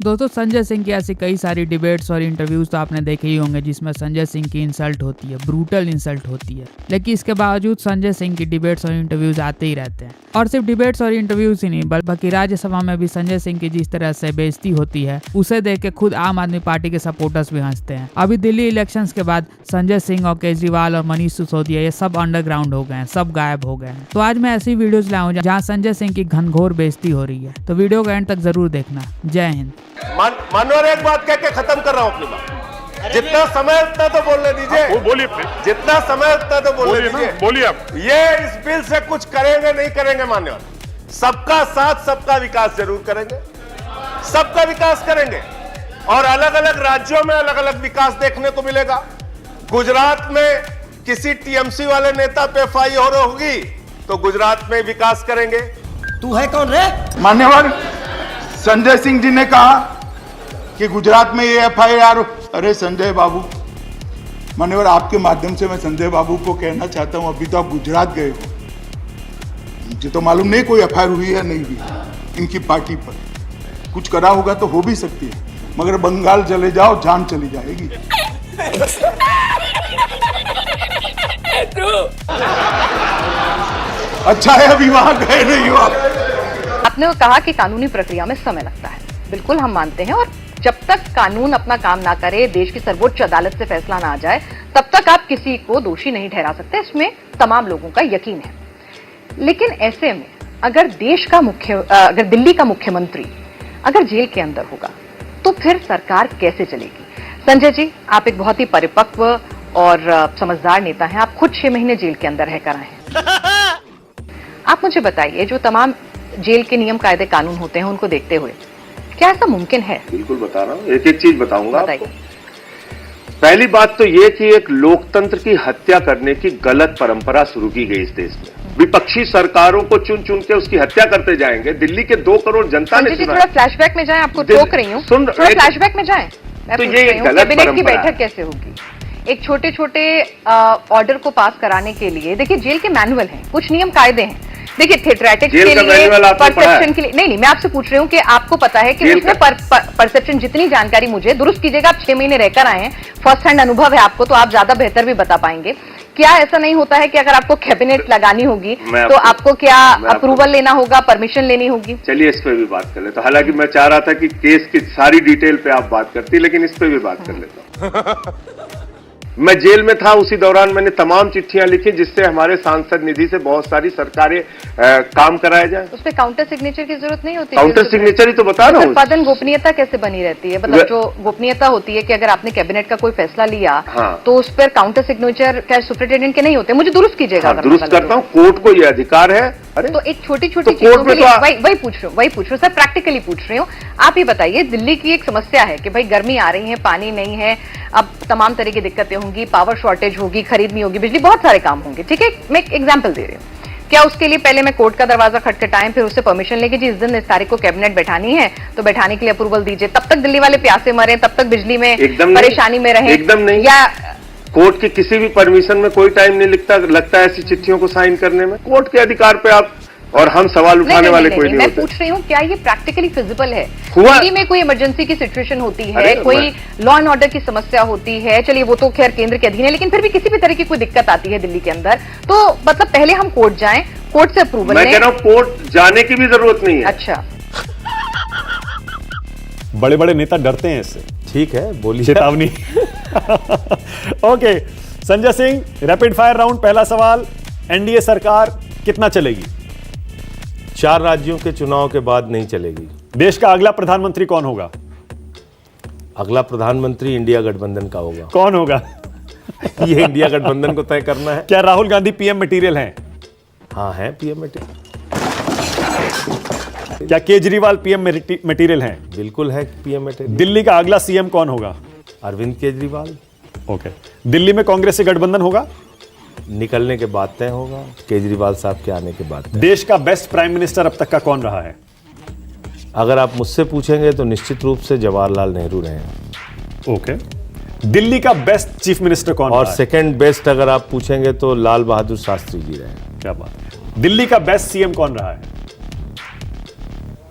दोस्तों संजय सिंह की ऐसी कई सारी डिबेट्स और इंटरव्यूज तो आपने देखे ही होंगे जिसमें संजय सिंह की इंसल्ट होती है, ब्रूटल इंसल्ट होती है। लेकिन इसके बावजूद संजय सिंह की डिबेट्स और इंटरव्यूज आते ही रहते हैं। और सिर्फ डिबेट्स और इंटरव्यूज ही नहीं बल्कि राज्यसभा में भी संजय सिंह की जिस तरह से बेइज्जती होती है उसे देख के खुद आम आदमी पार्टी के सपोर्टर्स भी हंसते हैं। अभी दिल्ली इलेक्शंस के बाद संजय सिंह और केजरीवाल और मनीष सिसोदिया ये सब अंडरग्राउंड हो गए हैं, सब गायब हो गए हैं। तो आज मैं ऐसी वीडियोज लाऊं जहाँ संजय सिंह की घनघोर बेइज्जती हो रही है। तो वीडियो को एंड तक जरूर देखना। जय हिंद। मनोहर, एक बात कह के खत्म कर रहा हूं अपनी बात। जितना समय उतना तो बोलने दीजिए। बोलिए, जितना समय उतना तो बोलने दीजिए। बोलिए आप। ये इस बिल से कुछ करेंगे नहीं करेंगे मान्यवर, सबका साथ सबका विकास जरूर करेंगे, सबका विकास करेंगे। और अलग अलग राज्यों में अलग अलग विकास देखने को मिलेगा। गुजरात में किसी टीएमसी वाले नेता पे एफआईआर होगी तो गुजरात में विकास करेंगे। तू है कौन रे? मान्यवर, संजय सिंह जी ने कहा कि गुजरात में ये एफआईआर। अरे संजय बाबू, मान्यवर आपके माध्यम से मैं संजय बाबू को कहना चाहता हूं, अभी तो आप गुजरात गए हो, मुझे तो मालूम नहीं कोई एफआईआर हुई है नहीं हुई इनकी पार्टी पर। कुछ करा होगा तो हो भी सकती है, मगर बंगाल चले जाओ जान चली जाएगी। अच्छा है अभी वहां गए नहीं हो आप। आपने कहा कि कानूनी प्रक्रिया में समय लगता है, बिल्कुल हम मानते हैं। और जब तक कानून अपना काम ना करे, देश की सर्वोच्च अदालत से फैसला ना आ जाए, तब तक आप किसी को दोषी नहीं ठहरा सकते। इसमें तमाम लोगों का यकीन है। लेकिन ऐसे में अगर अगर दिल्ली का मुख्यमंत्री अगर जेल के अंदर होगा तो फिर सरकार कैसे चलेगी? संजय जी, आप एक बहुत ही परिपक्व और समझदार नेता हैं। आप खुद 6 महीने जेल के अंदर रहकर आए हैं। आप मुझे बताइए, जो तमाम जेल के नियम कायदे कानून होते हैं उनको देखते हुए क्या ऐसा मुमकिन है? बिल्कुल बता रहा हूं, एक एक चीज बताऊंगा आपको। बताइए। पहली बात तो ये कि एक लोकतंत्र की हत्या करने की गलत परंपरा शुरू की गई इस देश में। विपक्षी सरकारों को चुन चुन के उसकी हत्या करते जाएंगे। दिल्ली के 2 करोड़ जनता ने सुना। थोड़ा फ्लैशबैक में जाएं, आपको टोक रही हूँ, थोड़ा फ्लैशबैक में जाएं। मैं पूछ रही हूँ कैबिनेट की बैठक कैसे होगी? एक छोटे छोटे ऑर्डर को पास कराने के लिए देखिए जेल के मैनुअल हैं, कुछ नियम कायदे हैं। देखिए थिएट्रेटिक्स के लिए, परसेप्शन के लिए नहीं, मैं आपसे पूछ रही हूँ कि आपको पता है कि उसमें परसेप्शन, जितनी जानकारी मुझे दुरुस्त कीजिएगा, आप 6 महीने रहकर आए हैं, फर्स्ट हैंड अनुभव है आपको, तो आप ज्यादा बेहतर भी बता पाएंगे। क्या ऐसा नहीं होता है कि अगर आपको कैबिनेट लगानी होगी तो आपको क्या अप्रूवल लेना होगा, परमिशन लेनी होगी? चलिए इस पे भी बात कर लेते। हालांकि मैं चाह रहा था कि केस की सारी डिटेल पे आप बात करती, लेकिन इस पे भी बात कर लेता हूं। मैं जेल में था, उसी दौरान मैंने तमाम चिट्ठियां लिखी जिससे हमारे सांसद निधि से बहुत सारी सरकारें काम कराए जाए। उस पर काउंटर सिग्नेचर की जरूरत नहीं होती? काउंटर सिग्नेचर ही तो बता रहा हूँ। उत्पादन गोपनीयता कैसे बनी रहती है? मतलब जो गोपनीयता होती है कि अगर आपने कैबिनेट का कोई फैसला लिया तो उस पर काउंटर सिग्नेचर क्या सुप्रिंटेंडेंट के नहीं होते? मुझे दुरुस्त कीजिएगा। दुरुस्त करता हूँ, कोर्ट को यह अधिकार है। अरे तो एक छोटी छोटी चीजों के लिए वही पूछ रही हूँ सर, प्रैक्टिकली पूछ रही हूँ। आप ये बताइए, दिल्ली की एक समस्या है कि भाई गर्मी आ रही है, पानी नहीं है, अब तमाम तरह की दिक्कतें होंगी, पावर शॉर्टेज होगी, खरीद नहीं होगी, बिजली, बहुत सारे काम होंगे। ठीक है, मैं एक एग्जाम्पल दे रही हूँ। क्या उसके लिए पहले मैं कोर्ट का दरवाजा खटखटाएं, फिर उससे परमिशन लेके जी इस दिन इस तारीख को कैबिनेट बैठानी है तो बैठाने के लिए अप्रूवल दीजिए, तब तक दिल्ली वाले प्यासे मरे, तब तक बिजली में परेशानी में रहे? एकदम नहीं। या कोर्ट की किसी भी परमिशन में कोई टाइम नहीं लगता ऐसी चिट्ठियों को साइन करने में। कोर्ट के अधिकार पे आप और हम सवाल उठाने वाले कोई नहीं मैं होते। पूछ रही हूँ क्या ये प्रैक्टिकली फिजिबल है? हुआ दिल्ली में कोई इमरजेंसी की सिचुएशन होती है, कोई लॉ एंड ऑर्डर की समस्या होती है, चलिए वो तो खैर केंद्र के अधीन है, लेकिन फिर भी किसी भी तरह की कोई दिक्कत आती है दिल्ली के अंदर, तो मतलब पहले हम कोर्ट जाएं, कोर्ट से अप्रूवल लें। मैं कह रहा हूँ कोर्ट जाने की भी जरूरत नहीं है। अच्छा, बड़े बड़े नेता डरते हैं इससे। ठीक है, बोलिए। चेतावनी। Okay Sanjay Singh, rapid fire round. पहला सवाल, एनडीए सरकार कितना चलेगी? 4 राज्यों के चुनाव के बाद नहीं चलेगी। देश का अगला प्रधानमंत्री कौन होगा? अगला प्रधानमंत्री इंडिया गठबंधन का होगा। कौन होगा? ये इंडिया गठबंधन को तय करना है। क्या राहुल गांधी पीएम मटेरियल हैं? हाँ है पीएम मटेरियल। क्या केजरीवाल पीएम मटेरियल हैं? बिल्कुल है पीएम मटेरियल। दिल्ली का अगला सीएम कौन होगा? अरविंद केजरीवाल। ओके। दिल्ली में कांग्रेस से गठबंधन होगा? निकलने के बाद तय होगा, केजरीवाल साहब के आने के बाद। देश का बेस्ट प्राइम मिनिस्टर अब तक का कौन रहा है? अगर आप मुझसे पूछेंगे तो निश्चित रूप से जवाहरलाल नेहरू रहे हैं। ओके। दिल्ली का बेस्ट चीफ मिनिस्टर कौन और रहा है? सेकंड बेस्ट अगर आप पूछेंगे तो लाल बहादुर शास्त्री जी रहे हैं। क्या बात है। दिल्ली का बेस्ट सीएम कौन रहा है?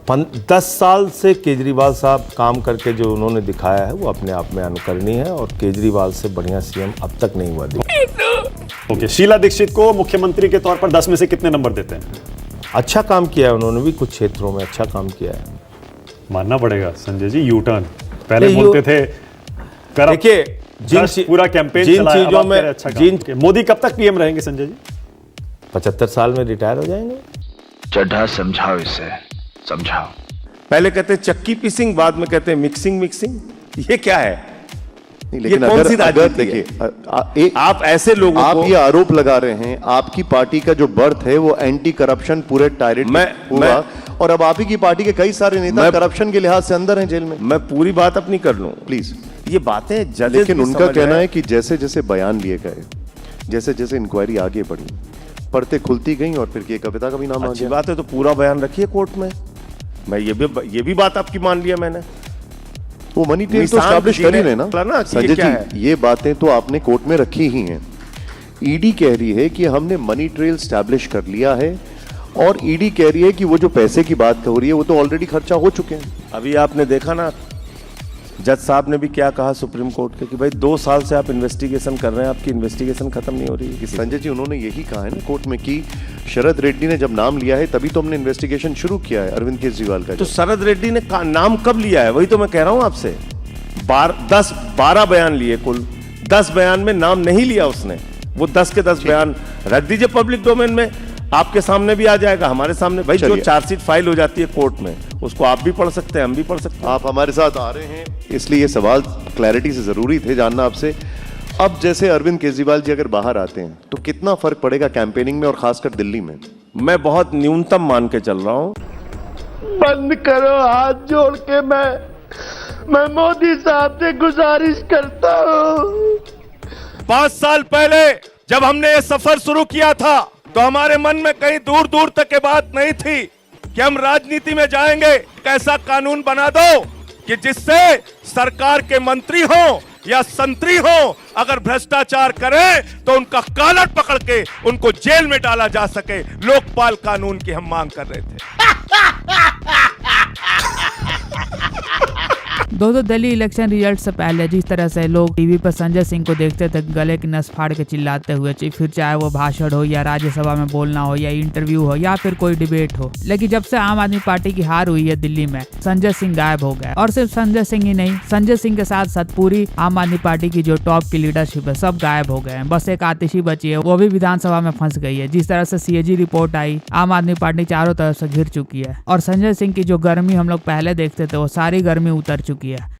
10 साल से केजरीवाल साहब काम करके जो उन्होंने दिखाया है वो अपने आप में अनुकरणीय है और केजरीवाल से बढ़िया सीएम अब तक नहीं हुआ। ओके, शीला दीक्षित को मुख्यमंत्री के तौर पर 10 में से कितने नंबर देते हैं? अच्छा काम किया है उन्होंने भी, कुछ क्षेत्रों में अच्छा काम किया है। मानना पड़ेगा संजय जी, यू टर्न पहले नहीं, बोलते थे देखिए पूरा कैंपेन जिन चलाया, चीजों अब आप कह रहे में अच्छा काम। मोदी कब तक पीएम रहेंगे संजय जी? 75 साल में रिटायर हो जाएंगे। चड्ढा समझाओ इसे, समझाओ। पहले कहते चक्की पीसिंग, बाद में कहते मिक्सिंग। ये क्या है? लेकिन ये कौन सी अगर राजनीति है? देखिए आप ऐसे लोगों आप को ये आरोप लगा रहे हैं, आपकी पार्टी का जो बर्थ है वो एंटी करप्शन पूरे टायरेट हुआ, और अब आप ही की पार्टी के कई सारे नेता करप्शन के लिहाज से अंदर हैं जेल में। मैं पूरी बात अपनी कर लूं प्लीज। ये बातें जजेस लेकिन भी उनका समझ कहना रहे है कि जैसे जैसे बयान लिए गए, जैसे जैसे इंक्वायरी आगे बढ़ी, पढ़ते खुलती गई और फिर के कविता का भी नाम आ अच्छी गया। बात है, तो पूरा बयान रखिए कोर्ट में। मैं ये भी बात आपकी मान लिया मैंने। वो मनी ट्रेल तो निशान एस्टैब्लिश कर ही किसी रहे ने बोला ना ना कि ये संजय क्या है? जी, ये बातें तो आपने कोर्ट में रखी ही हैं। ईडी कह रही है कि हमने मनी ट्रेल एस्टैब्लिश कर लिया है, और ईडी कह रही है कि वो जो पैसे की बात हो रही है वो तो ऑलरेडी खर्चा हो चुके हैं। अभी आपने देखा ना जज साहब ने भी क्या कहा सुप्रीम कोर्ट के कि भाई 2 साल से आप इन्वेस्टिगेशन कर रहे हैं, आपकी इन्वेस्टिगेशन खत्म नहीं हो रही है। संजय जी, उन्होंने यही कहा है ना कोर्ट में कि शरद रेड्डी ने जब नाम लिया है तभी तो हमने इन्वेस्टिगेशन शुरू किया है अरविंद केजरीवाल का। तो शरद रेड्डी ने नाम कब लिया है? वही तो मैं कह रहा हूं आपसे। 12 बयान लिए कुल, 10 बयान में नाम नहीं लिया उसने। वो 10 के 10 बयान रख दीजिए पब्लिक डोमेन में, आपके सामने भी आ जाएगा, हमारे सामने। भाई जो चार्जशीट फाइल हो जाती है कोर्ट में, उसको आप भी पढ़ सकते हैं, हम भी पढ़ सकते हैं। आप हमारे साथ आ रहे हैं इसलिए ये सवाल क्लैरिटी से जरूरी थे जानना आपसे। अब जैसे अरविंद केजरीवाल जी अगर बाहर आते हैं तो कितना फर्क पड़ेगा कैंपेनिंग में और खासकर दिल्ली में? मैं बहुत न्यूनतम मान के चल रहा हूं। बंद करो, हाथ जोड़ के मैं मोदी साहब से गुजारिश करता हूं। 5 साल पहले जब हमने ये सफर शुरू किया था तो हमारे मन में कहीं दूर दूर तक ये बात नहीं थी कि हम राजनीति में जाएंगे। कैसा कानून बना दो कि जिससे सरकार के मंत्री हो या संतरी हो, अगर भ्रष्टाचार करें तो उनका कॉलर पकड़ के उनको जेल में डाला जा सके। लोकपाल कानून की हम मांग कर रहे थे। दोस्तों, दिल्ली इलेक्शन रिजल्ट से पहले जिस तरह से लोग टीवी पर संजय सिंह को देखते थे गले की नस फाड़ के चिल्लाते हुए, फिर चाहे वो भाषण हो या राज्यसभा में बोलना हो या इंटरव्यू हो या फिर कोई डिबेट हो, लेकिन जब से आम आदमी पार्टी की हार हुई है दिल्ली में, संजय सिंह गायब हो गए। और सिर्फ संजय सिंह ही नहीं, संजय सिंह के साथ साथ पूरी आम आदमी पार्टी की जो टॉप की लीडरशिप है सब गायब हो गए हैं। बस एक आतिशी बची है, वो भी विधानसभा में फंस गई है। जिस तरह से सीएजी रिपोर्ट आई, आम आदमी पार्टी चारों तरफ से घिर चुकी है और संजय सिंह की जो गर्मी हम लोग पहले देखते थे वो सारी गर्मी उतर चुकी है।